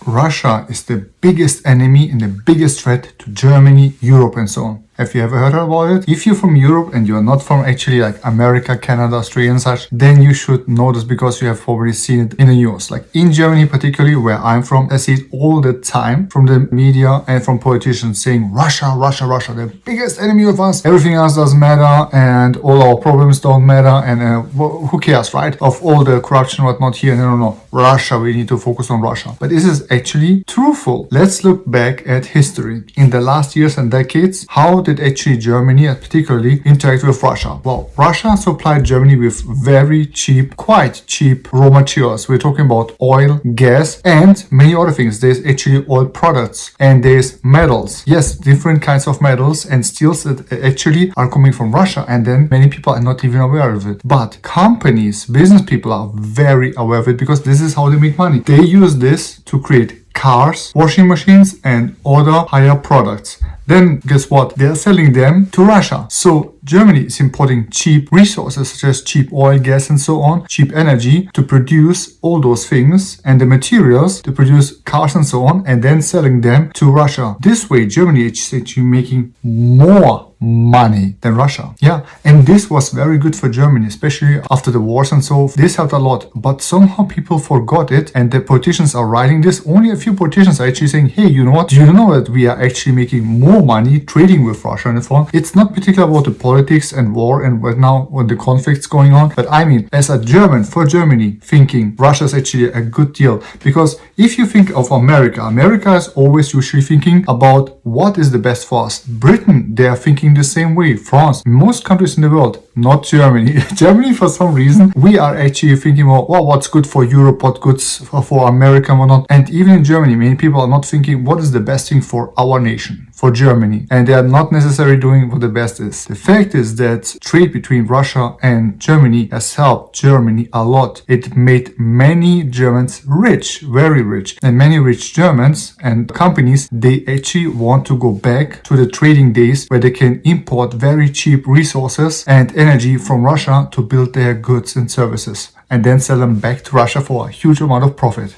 Russia is the biggest enemy and the biggest threat to Germany, Europe, and so on. Have you ever heard about it? If you're from Europe and you're not from actually like America, Canada, Australia and such, then you should know this because you have probably seen it in the news. Like in Germany, particularly where I'm from, I see it all the time from the media and from politicians saying Russia, Russia, Russia, the biggest enemy of us. Everything else doesn't matter and all our problems don't matter and who cares, right? Of all the corruption and whatnot here. No. Russia, we need to focus on Russia. But is this actually truthful? Let's look back at history. In the last years and decades, how did actually Germany particularly interact with Russia? Well, Russia supplied Germany with very cheap, quite cheap raw materials. We're talking about oil, gas, and many other things. There's actually oil products and there's metals. Yes, different kinds of metals and steels that actually are coming from Russia, and then many people are not even aware of it. But companies, business people are very aware of it because this is how they make money. They use this to create cars, washing machines, and other higher products. Then guess what? They're selling them to Russia. So Germany is importing cheap resources such as cheap oil, gas, and so on, cheap energy to produce all those things and the materials to produce cars and so on, and then selling them to Russia. This way, Germany is actually making more money than Russia. Yeah, and this was very good for Germany, especially after the wars and so. This helped a lot, but somehow people forgot it, and the politicians are writing this. Only a few politicians are actually saying, hey, you know what? Do you know that we are actually making more money trading with Russia and so on? It's not particularly about the politics and war and what now when the conflict's going on, but I mean, as a German, for Germany, thinking Russia is actually a good deal, because if you think of America, America is always usually thinking about what is the best for us. Britain, they are thinking the same way. France, most countries in the world, not Germany. Germany, for some reason, we are actually thinking about, well, what's good for Europe, what's good for America and whatnot. And even in Germany, many people are not thinking what is the best thing for our nation, for Germany. And they are not necessarily doing what the best is. The fact is that trade between Russia and Germany has helped Germany a lot. It made many Germans rich, very rich. And many rich Germans and companies, they actually want to go back to the trading days where they can import very cheap resources and energy from Russia to build their goods and services and then sell them back to Russia for a huge amount of profit.